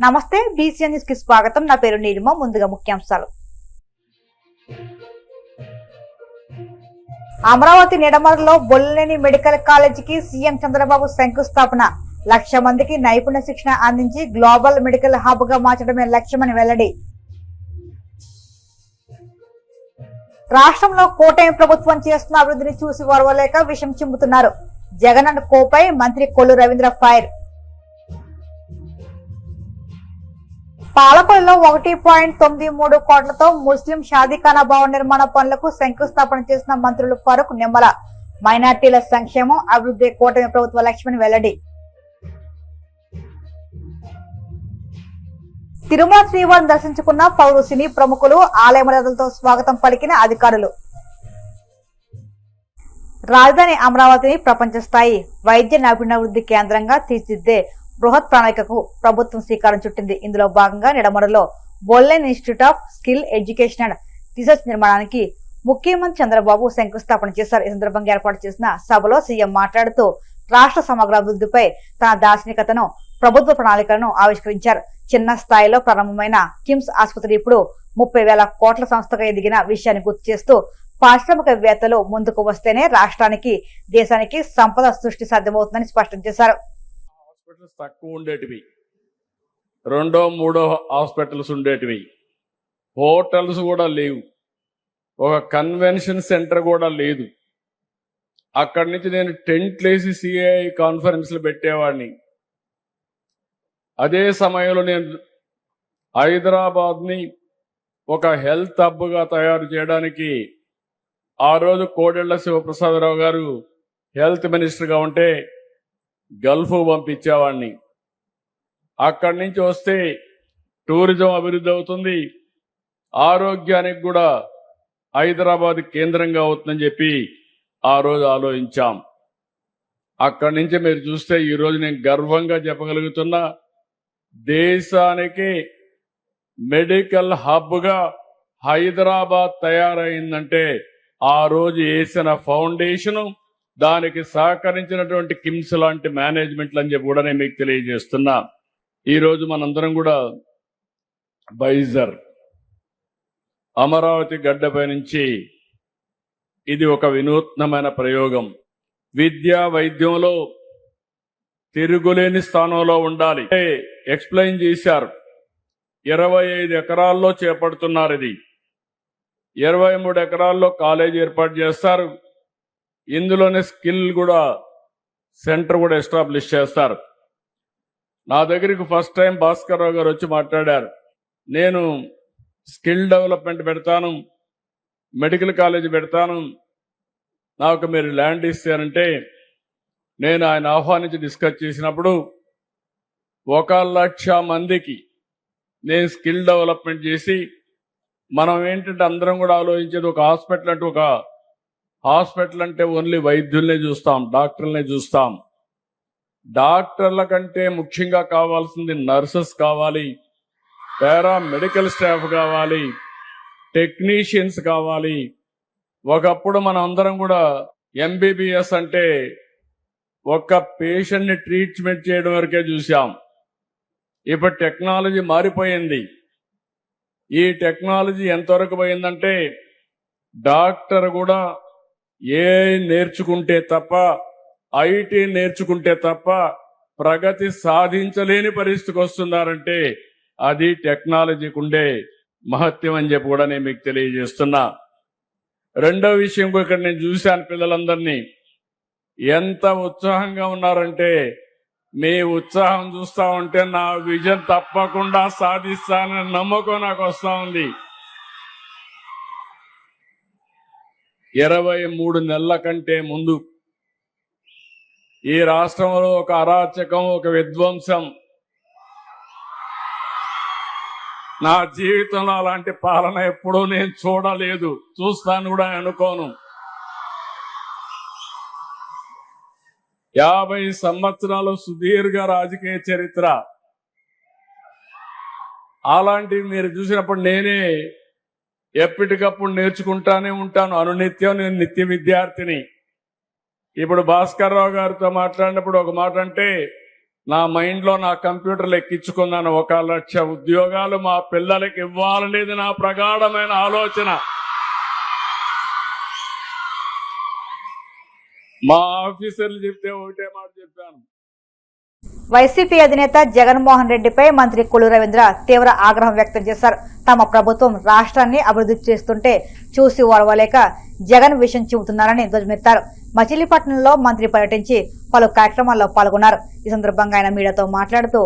నమస్తే BCN news కి స్వాగతం. నా పేరు నీలిమ. ముందుగా ముఖ్యాంశాలు. అమరావతి నిడమరలో బొల్లనేని మెడికల్ కాలేజీకి సీఎం చంద్రబాబు శంకుస్థాపన. 1,00,000 మందికి నైపుణ్య శిక్షణ అందించి గ్లోబల్ మెడికల్ హబ్ గా మార్చడమే లక్ష్యమని వెల్లడి. రాష్ట్రంలో కూటమి ప్రభుత్వం చేస్తున్న అభివృద్ధిని చూసి ఓర్వలేక విషం చిమ్ముతున్నారు. జగన్ అండ్ కోపై మంత్రి కొల్లు రవీంద్ర ఫైర్. పాలకొల్లులో 1.93 కోట్లతో ముస్లిం షాదీఖానా భవన నిర్మాణ పనులకు శంకుస్థాపన చేసిన మంత్రులు ఫరూక్, నిమ్మల. మైనార్టీల సంక్షేమం అభివృద్ధి కూటమి ప్రభుత్వ లక్ష్యమని వెల్లడి. తిరుమల శ్రీవారిని దర్శించుకున్న పౌరు సినీ ప్రముఖులు, ఆలయ మర్యాదలతో స్వాగతం పలికిన అధికారులు. రాజధాని అమరావతిని ప్రపంచ స్థాయి వైద్య నైపుణ్యాభివృద్ధి కేంద్రంగా తీర్చిదిద్దే బృహత్ ప్రణాళికకు ప్రభుత్వం శ్రీకారం చుట్టింది. ఇందులో భాగంగా నిడమరలో బొల్లెన్ institute of skill education and research నిర్మాణానికి ముఖ్యమంత్రి చంద్రబాబు శంకుస్థాపన చేశారు. ఈ సందర్భంగా ఏర్పాటు చేసిన సభలో సీఎం మాట్లాడుతూ రాష్ట్ర సమగ్ర అభివృద్ధిపై తన దార్శనికతను, ప్రభుత్వ ప్రణాళికలను ఆవిష్కరించారు. చిన్న స్థాయిలో ప్రారంభమైన కిమ్స్ ఆసుపత్రి ఇప్పుడు 30,000 కోట్ల సంస్థగా ఎదిగిన విషయాన్ని గుర్తు చేస్తూ పారిశ్రామికవేత్తలు ముందుకు వస్తేనే రాష్ట్రానికి, దేశానికి సంపద సృష్టి సాధ్యమవుతుందని స్పష్టం చేశారు. హాస్పిటల్స్ తక్కువ ఉండేటివి, 2, 3 హాస్పిటల్స్ ఉండేటివి, హోటల్స్ కూడా లేవు, ఒక కన్వెన్షన్ సెంటర్ కూడా లేదు. అక్కడి నుంచి నేను టెంట్లు వేసి సిఐ కాన్ఫరెన్స్లు పెట్టేవాడిని. అదే సమయంలో నేను హైదరాబాద్ని ఒక హెల్త్ హబ్గా తయారు చేయడానికి ఆ రోజు కోడెళ్ల శివప్రసాదరావు గారు హెల్త్ మినిస్టర్గా ఉంటే గల్ఫ్ పంపించేవాడిని. అక్కడి నుంచి వస్తే టూరిజం అభివృద్ధి అవుతుంది, ఆరోగ్యానికి కూడా హైదరాబాద్ కేంద్రంగా అవుతుందని చెప్పి ఆ రోజు ఆలోచించాం. అక్కడి నుంచి మీరు చూస్తే ఈరోజు నేను గర్వంగా చెప్పగలుగుతున్నా, దేశానికి మెడికల్ హబ్గా హైదరాబాద్ తయారైందంటే ఆ రోజు వేసిన ఫౌండేషను, దానికి సహకరించినటువంటి కిమ్స్ లాంటి మేనేజ్మెంట్లు అని చెప్పి కూడా నేను మీకు తెలియజేస్తున్నా. ఈరోజు మనందరం కూడా బైజర్ అమరావతి గడ్డపై నుంచి ఇది ఒక వినూత్నమైన ప్రయోగం. విద్యా వైద్యంలో తిరుగులేని స్థానంలో ఉండాలి. ఎక్స్ప్లెయిన్ చేశారు. 25 ఎకరాల్లో చేపడుతున్నారు. ఇది 23 ఎకరాల్లో కాలేజీ ఏర్పాటు చేస్తారు. ఇందులోనే స్కిల్ కూడా సెంటర్ కూడా ఎస్టాబ్లిష్ చేస్తారు. నా దగ్గరికి ఫస్ట్ టైం భాస్కర్ రావు గారు వచ్చి మాట్లాడారు. నేను స్కిల్ డెవలప్మెంట్ పెడతాను, మెడికల్ కాలేజీ పెడతాను, నాకు మీరు ల్యాండ్ ఇస్తారంటే నేను ఆయన ఆహ్వానించి డిస్కస్ చేసినప్పుడు 1,00,000 మందికి నేను స్కిల్ డెవలప్మెంట్ చేసి, మనం ఏంటంటే అందరం కూడా ఆలోచించేది ఒక హాస్పిటల్ అంటే ఓన్లీ వైద్యుల్నే చూస్తాం, డాక్టర్లనే చూస్తాం. డాక్టర్ల కంటే ముఖ్యంగా కావాల్సింది నర్సెస్ కావాలి, పారామెడికల్ స్టాఫ్ కావాలి, టెక్నీషియన్స్ కావాలి. ఒకప్పుడు మనం అందరం కూడా ఎంబీబీఎస్ అంటే ఒక్క పేషెంట్ని ట్రీట్మెంట్ చేయడం వరకే చూసాం. ఇప్పుడు టెక్నాలజీ మారిపోయింది. ఈ టెక్నాలజీ ఎంతవరకు పోయిందంటే డాక్టర్ కూడా ఏఐ నేర్చుకుంటే తప్ప, ఐటీ నేర్చుకుంటే తప్ప ప్రగతి సాధించలేని పరిస్థితికి వస్తున్నారంటే అది టెక్నాలజీకి ఉండే మహత్యం అని చెప్పి కూడా నేను మీకు తెలియజేస్తున్నా. రెండో విషయం కూడా ఇక్కడ నేను చూశాను, పిల్లలందరినీ ఎంత ఉత్సాహంగా ఉన్నారంటే, మీ ఉత్సాహం చూస్తా ఉంటే నా విజన్ తప్పకుండా సాధిస్తానని నమ్మకం నాకు వస్తా ఉంది. 23 నెలల కంటే ముందు ఈ రాష్ట్రంలో ఒక అరాచకం, ఒక విధ్వంసం, నా జీవితంలో అలాంటి పాలన ఎప్పుడూ నేను చూడలేదు, చూస్తాను కూడా అనుకోను. 50 సంవత్సరాలు సుదీర్ఘ రాజకీయ చరిత్ర. అలాంటివి మీరు చూసినప్పుడు నేనే ఎప్పటికప్పుడు నేర్చుకుంటానే ఉంటాను. అనునిత్యం నేను నిత్య విద్యార్థిని. ఇప్పుడు భాస్కర్ రావు గారితో మాట్లాడినప్పుడు ఒక మాట అంటే, నా మైండ్లో నా కంప్యూటర్లో ఎక్కించుకున్నాను. 1,00,000 ఉద్యోగాలు మా పిల్లలకి ఇవ్వాలనేది నా ప్రగాఢమైన ఆలోచన. మా ఆఫీసర్లు చెప్తే ఒకటే మాట చెప్పాను. వైసీపీ అధినేత జగన్మోహన్ రెడ్డిపై మంత్రి కొల్లు రవీంద్ర తీవ్ర ఆగ్రహం వ్యక్తం చేశారు. తమ ప్రభుత్వం రాష్ట్రాన్ని అభివృద్ధి చేస్తుంటే చూసి ఓర్వలేక జగన్ విషయం చెబుతున్నారని ధ్వజమెత్తారు. మచిలీపట్నంలో మంత్రి పర్యటించి పలు కార్యక్రమాల్లో పాల్గొన్నారు. ఈ సందర్భంగా ఆయన మీడియాతో మాట్లాడుతూ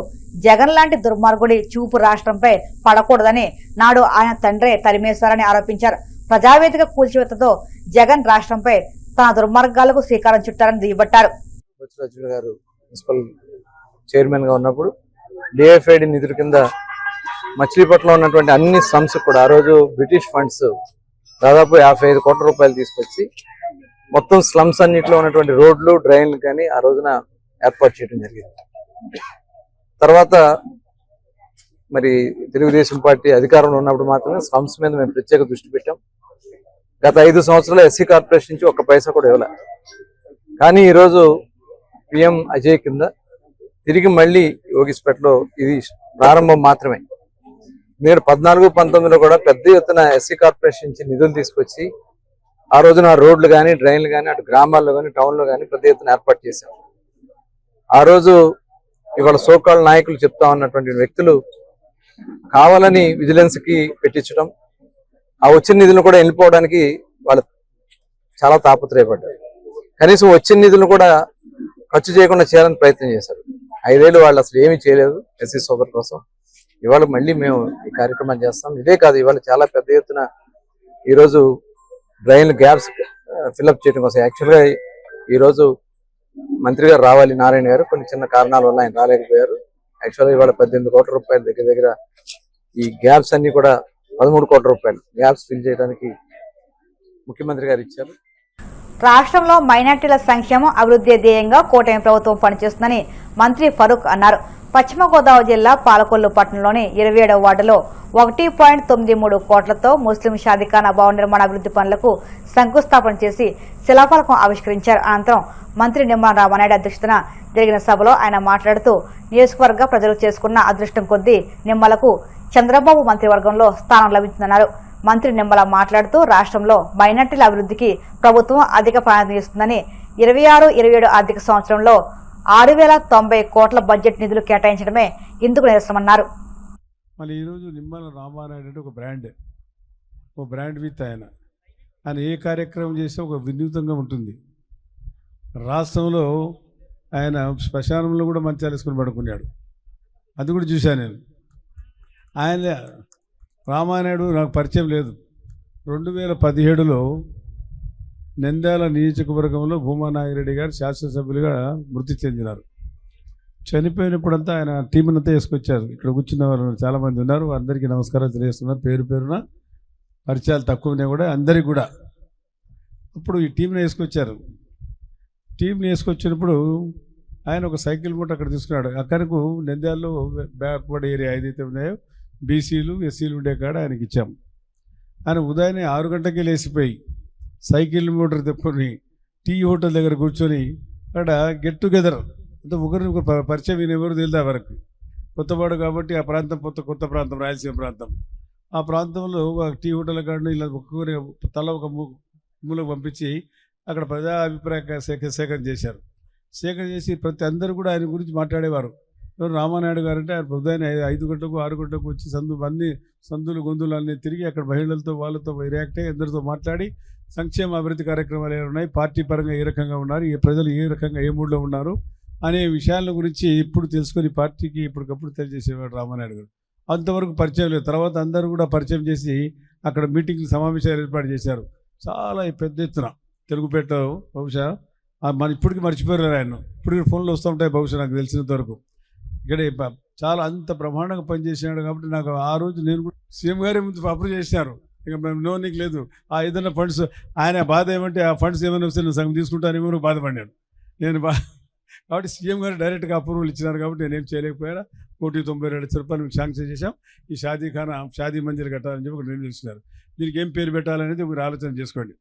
జగన్ లాంటి దుర్మార్గుడి చూపు రాష్ట్రంపై పడకూడదని నాడు ఆయన తండ్రే తరిమేశారని ఆరోపించారు. ప్రజావేదిక కూల్చివేతతో జగన్ రాష్ట్రంపై తన దుర్మార్గాలకు శ్రీకారం చుట్టారని దుయ్యబట్టారు. మున్సిపల్ చైర్మన్ గా ఉన్నప్పుడు డిఎఫ్ఐడి నిధుల కింద మచిలీపట్నంలో ఉన్నటువంటి అన్ని స్లమ్స్ కూడా ఆ రోజు బ్రిటిష్ ఫండ్స్ దాదాపు 55 కోట్ల రూపాయలు తీసుకొచ్చి మొత్తం స్లమ్స్ అన్నింటిలో ఉన్నటువంటి రోడ్లు డ్రైన్లు కానీ ఆ రోజున ఏర్పాటు చేయడం జరిగింది. తర్వాత మరి తెలుగుదేశం పార్టీ అధికారంలో ఉన్నప్పుడు మాత్రమే స్లమ్స్ మీద మేము ప్రత్యేక దృష్టి పెట్టాం. గత 5 సంవత్సరాలు ఎస్సీ కార్పొరేషన్ నుంచి 1 పైసా కూడా ఇవ్వలే. కానీ ఈరోజు పిఎం అజయ్ కింద తిరిగి మళ్ళీ యోగిస్పేటలో ఇది ప్రారంభం మాత్రమే. మీరు 14-19లో కూడా పెద్ద ఎత్తున ఎస్సీ కార్పొరేషన్ నుంచి నిధులు తీసుకొచ్చి ఆ రోజున రోడ్లు కానీ డ్రైన్లు కానీ అటు గ్రామాల్లో కానీ టౌన్లో కానీ పెద్ద ఎత్తున ఏర్పాటు చేశాం. ఆ రోజు ఇవాళ సోకాల్ నాయకులు చెప్తా ఉన్నటువంటి వ్యక్తులు కావాలని విజిలెన్స్ కి పెట్టించడం, ఆ వచ్చిన నిధులను కూడా వెళ్ళిపోవడానికి వాళ్ళు చాలా తాపత్రయపడ్డారు. కనీసం వచ్చిన నిధులను కూడా ఖర్చు చేయకుండా చేయాలని ప్రయత్నం చేశారు. 5 ఏళ్ళు వాళ్ళు అసలు ఏమీ చేయలేదు ఎస్సీ సోదరు కోసం. ఇవాళ మళ్ళీ మేము ఈ కార్యక్రమం చేస్తాం. ఇదే కాదు, ఇవాళ చాలా పెద్ద ఎత్తున ఈరోజు డ్రైన్ గ్యాప్స్ ఫిల్అప్ చేయడం కోసం యాక్చువల్గా ఈరోజు మంత్రి గారు రావాలి, నారాయణ గారు కొన్ని చిన్న కారణాల వల్ల ఆయన రాలేకపోయారు. యాక్చువల్గా ఇవాళ 18 కోట్ల రూపాయలు దగ్గర ఈ గ్యాప్స్ అన్ని కూడా 13 కోట్ల రూపాయలు గ్యాప్స్ ఫిల్ చేయడానికి ముఖ్యమంత్రి గారు ఇచ్చారు. రాష్ట్రంలో మైనార్టీల సంక్షేమం అభివృద్ధి ధ్యేయంగా కూటమి ప్రభుత్వం పనిచేస్తుందని మంత్రి ఫరూక్ అన్నారు. పశ్చిమ గోదావరి జిల్లా పాలకొల్లు పట్టణంలోని 27వ వార్డులో 1.93 కోట్లతో ముస్లిం షాదీఖానా భవన నిర్మాణ అభివృద్ధి పనులకు శంకుస్థాపన చేసి శిలాఫలకం ఆవిష్కరించారు. అనంతరం మంత్రి నిమ్మల రామానాయుడు అధ్యక్షతన జరిగిన సభలో ఆయన మాట్లాడుతూ నియోజకవర్గ ప్రజలు చేసుకున్న అదృష్టం కొద్దీ నిమ్మలకు చంద్రబాబు మంత్రివర్గంలో స్థానం లభించిందన్నారు. మంత్రి నిమ్మల మాట్లాడుతూ రాష్ట్రంలో మైనార్టీల అభివృద్ధికి ప్రభుత్వం అధిక ప్రాధాన్యత ఇస్తుందని 26-27 ఆర్థిక సంవత్సరంలో 6,090 కోట్ల బడ్జెట్ నిధులు కేటాయించడమే ఇందుకు నిరసనమన్నారు. మళ్ళీ ఈరోజు నిమ్మల రామానాయుడు అంటే ఒక బ్రాండ్ విత్ ఆయన ఏ కార్యక్రమం చేస్తే ఒక వినూతంగా ఉంటుంది. రాష్ట్రంలో ఆయన శ్మశానంలో కూడా మంచాలు వేసుకుని పడుకున్నాడు, అది కూడా చూశాను నేను. ఆయన రామానాయుడు నాకు పరిచయం లేదు. 2017లో నంద్యాల నియోజకవర్గంలో భూమా నాగిరెడ్డి గారు శాసనసభ్యులుగా మృతి చెందినారు. చనిపోయినప్పుడంతా ఆయన టీంనంతా వేసుకొచ్చారు. ఇక్కడ కూర్చున్న వాళ్ళు చాలామంది ఉన్నారు, అందరికీ నమస్కారాలు తెలియజేస్తున్నారు. పేరున పరిచయాలు తక్కువనే కూడా అందరికి కూడా. అప్పుడు ఈ టీంని వేసుకొచ్చారు. టీంని వేసుకొచ్చినప్పుడు ఆయన ఒక సైకిల్ మూట అక్కడ తీసుకున్నాడు. అక్కడకు నంద్యాలలో బ్యాక్వర్డ్ ఏరియా ఏదైతే ఉన్నాయో బీసీలు ఎస్సీలు ఉండే కాడ ఆయనకి ఇచ్చాం. ఆయన ఉదయాన్నే 6 గంటలకే లేచిపోయి సైకిల్ మోటార్ తెప్పుకొని టీ హోటల్ దగ్గర కూర్చొని అక్కడ గెట్ టుగెదర్ అంటే ఒకరిని పరిచయం ఎవరు తెలియదు. వరకు కొత్తవాడు కాబట్టి ఆ ప్రాంతం కొత్త ప్రాంతం, రాయలసీమ ప్రాంతం. ఆ ప్రాంతంలో టీ హోటల్ కాడిని ఇలా ఒక్కొక్కరి తల ఒక మూలకు పంపించి అక్కడ ప్రజా అభిప్రాయ సేకరణ చేశారు. సేకరణ చేసి ప్రతి అందరూ కూడా ఆయన గురించి మాట్లాడేవారు. రామానాయుడు గారు అంటే ఆయన ఉదయం 5 గంటలకు 6 గంటలకు వచ్చి అన్ని సందులు గొంతులు అన్నీ తిరిగి అక్కడ మహిళలతో వాళ్ళతో రియాక్ట్ అయ్యి అందరితో మాట్లాడి సంక్షేమ అభివృద్ధి కార్యక్రమాలు ఏమున్నాయి, పార్టీ పరంగా ఏ రకంగా ఉన్నారు, ఏ ప్రజలు ఏ రకంగా ఏ మూడ్లో ఉన్నారు అనే విషయాల గురించి ఇప్పుడు తెలుసుకొని పార్టీకి ఇప్పటికప్పుడు తెలియజేసేవాడు రామానాయుడు గారు. అంతవరకు పరిచయం లేదు. తర్వాత అందరూ కూడా పరిచయం చేసి అక్కడ మీటింగ్లు సమావేశాలు ఏర్పాటు చేశారు. చాలా పెద్ద ఎత్తున తెలుగుపేటలో బహుశా మన ఇప్పటికీ మర్చిపోయారు ఆయన. ఇప్పటికీ ఫోన్లు వస్తూ ఉంటాయి బహుశా నాకు తెలిసినంత వరకు. ఇక్కడ చాలా అంత బ్రహ్మాండంగా పనిచేసినాడు కాబట్టి నాకు ఆ రోజు నేను కూడా సీఎం గారి ముందు అప్రూవ్ చేసినారు. ఇక మేము నోనికి లేదు. ఆ ఏదైనా ఫండ్స్ ఆయన బాధ ఏమంటే ఆ ఫండ్స్ ఏమైనా వస్తే నేను సగం తీసుకుంటానేమో బాధపడినాడు నేను. కాబట్టి సీఎం గారు డైరెక్ట్గా అప్రూవల్ ఇచ్చినారు కాబట్టి నేనేం చేయలేకపోయారా. 192 లక్షల రూపాయలు మేము శాంక్షన్ చేశాం. ఈ షాదీ మందిర్ కట్టాలని చెప్పి ఒక నిర్ణయం చేసినారు. దీనికి ఏం పేరు పెట్టాలనేది మీరు ఆలోచన చేసుకోండి.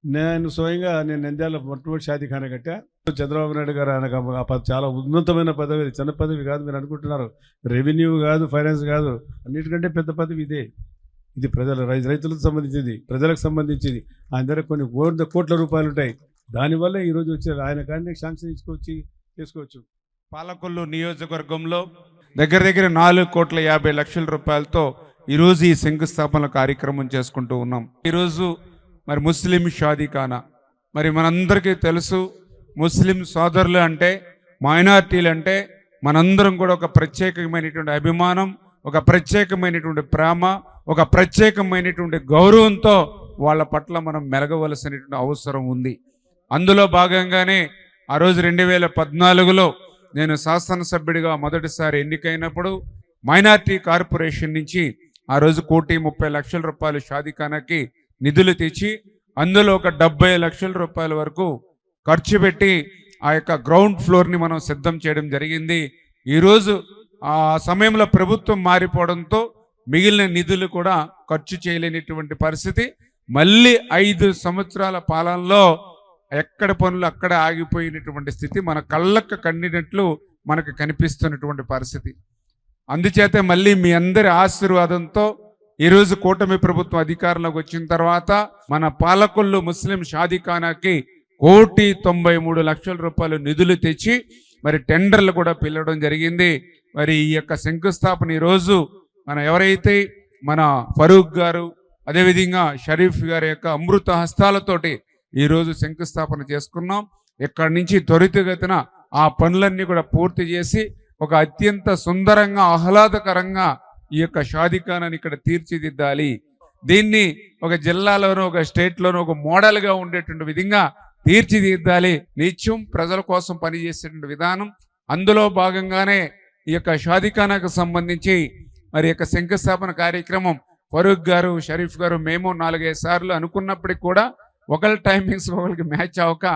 నేను స్వయంగా నంద్యాల మొట్టమొదటి షాదీఖానా కట్టా. చంద్రబాబు నాయుడు గారు ఆయనకు ఆ చాలా ఉన్నతమైన పదవి, అది చిన్న పదవి కాదు. మీరు అనుకుంటున్నారు రెవెన్యూ కాదు, ఫైనాన్స్ కాదు, అన్నిటికంటే పెద్ద పదవి ఇదే. ఇది రైతులకు సంబంధించింది, ప్రజలకు సంబంధించింది. ఆయన దగ్గర కొన్ని కోట్ల రూపాయలు ఉంటాయి. దానివల్ల ఈరోజు వచ్చే ఆయన కానీ శాంక్షన్ చేసుకోవచ్చు. పాలకొల్లు నియోజకవర్గంలో దగ్గర 4,50,00,000 రూపాయలతో ఈరోజు ఈ శంకుస్థాపన కార్యక్రమం చేసుకుంటూ ఉన్నాం. ఈరోజు మరి ముస్లిం షాదీఖానా, మరి మనందరికీ తెలుసు ముస్లిం సోదరులు అంటే, మైనార్టీలు అంటే మనందరం కూడా ఒక ప్రత్యేకమైనటువంటి అభిమానం, ఒక ప్రత్యేకమైనటువంటి ప్రేమ, ఒక ప్రత్యేకమైనటువంటి గౌరవంతో వాళ్ళ పట్ల మనం మెలగవలసినటువంటి అవసరం ఉంది. అందులో భాగంగానే ఆ రోజు 2014లో నేను శాసనసభ్యుడిగా మొదటిసారి ఎన్నికైనప్పుడు మైనార్టీ కార్పొరేషన్ నుంచి ఆ రోజు 1,30,00,000 రూపాయలు షాదీఖానాకి నిధులు తెచ్చి అందులో ఒక 70 లక్షల రూపాయల వరకు ఖర్చు పెట్టి ఆ యొక్క గ్రౌండ్ ఫ్లోర్ని మనం సిద్ధం చేయడం జరిగింది. ఈరోజు ఆ సమయంలో ప్రభుత్వం మారిపోవడంతో మిగిలిన నిధులు కూడా ఖర్చు చేయలేనటువంటి పరిస్థితి. మళ్ళీ 5 సంవత్సరాల పాలనలో ఎక్కడ పనులు అక్కడ ఆగిపోయినటువంటి స్థితి మన కళ్ళకు కండినట్లు మనకు కనిపిస్తున్నటువంటి పరిస్థితి. అందుచేత మళ్ళీ మీ అందరి ఆశీర్వాదంతో ఈరోజు కూటమి ప్రభుత్వం అధికారంలోకి వచ్చిన తర్వాత మన పాలకొల్లు ముస్లిం షాదీఖానాకి 1,93,00,000 రూపాయలు నిధులు తెచ్చి మరి టెండర్లు కూడా పిలవడం జరిగింది. మరి ఈ యొక్క శంకుస్థాపన ఈరోజు మన ఎవరైతే మన ఫరూక్ గారు, అదేవిధంగా షరీఫ్ గారి యొక్క అమృత హస్తాలతోటి ఈరోజు శంకుస్థాపన చేసుకున్నాం. ఇక్కడి నుంచి త్వరితగతిన ఆ పనులన్నీ కూడా పూర్తి చేసి ఒక అత్యంత సుందరంగా ఆహ్లాదకరంగా ఈ యొక్క షాదీఖానాని ఇక్కడ తీర్చిదిద్దాలి. దీన్ని ఒక జిల్లాలోనో ఒక స్టేట్లోనో ఒక మోడల్గా ఉండేటువంటి విధంగా తీర్చిదిద్దాలి. నిత్యం ప్రజల కోసం పనిచేసేటువంటి విధానం. అందులో భాగంగానే ఈ యొక్క షాదీఖానాకు సంబంధించి మరి యొక్క శంకుస్థాపన కార్యక్రమం ఫరూక్ గారు, షరీఫ్ గారు, మేము 4-5 సార్లు అనుకున్నప్పటికీ కూడా ఒకళ్ళ టైమింగ్స్ ఒకరికి మ్యాచ్ అవ్వక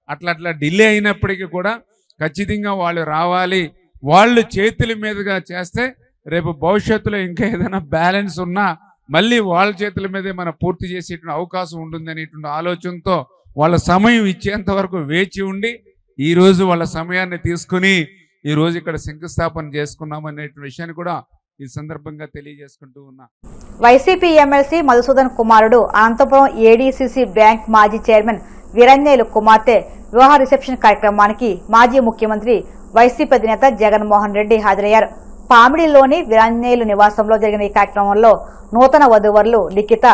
అట్లా డిలే అయినప్పటికీ కూడా ఖచ్చితంగా వాళ్ళు రావాలి. వాళ్ళు చేతుల మీదుగా చేస్తే రేపు భవిష్యత్తులో ఇంకా ఏదైనా బ్యాలెన్స్ ఉన్నా మళ్ళీ వాళ్ళ చేతుల మీదే మనం పూర్తి చేసేటువంటి అవకాశం ఉంటుంది అనేటువంటి ఆలోచనతో వాళ్ళ సమయం ఇచ్చేంత వరకు వేచి ఉండి ఈరోజు వాళ్ళ సమయాన్ని తీసుకుని ఈరోజు ఇక్కడ శంకుస్థాపన చేసుకున్నాం అనేటువంటి విషయాన్ని కూడా ఈ సందర్భంగా తెలియజేసుకుంటూ ఉన్నా. వైసీపీ ఎమ్మెల్సీ మధుసూదన్ కుమారుడు అనంతపురం ఏడీసీసీ బ్యాంక్ మాజీ చైర్మన్ వీరన్నేలు కుమార్తె వివాహ రిసెప్షన్ కార్యక్రమానికి మాజీ ముఖ్యమంత్రి వైసీపీ అధినేత జగన్మోహన్ రెడ్డి హాజరయ్యారు. పామిడిలోని వీరన్నేలు నివాసంలో జరిగిన ఈ కార్యక్రమంలో నూతన వధూవరులు లిఖిత,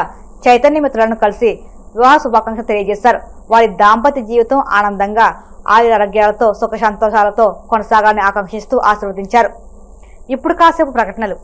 చైతన్య మిత్రులను కలిసి వివాహ శుభాకాంక్షలు తెలియజేశారు. వారి దాంపత్య జీవితం ఆనందంగా ఆరోగ్యాలతో సుఖ సంతోషాలతో కొనసాగాలని ఆకాంక్షిస్తూ ఆశీర్వదించారు. ఇప్పుడు కాసేపు ప్రకటనలు.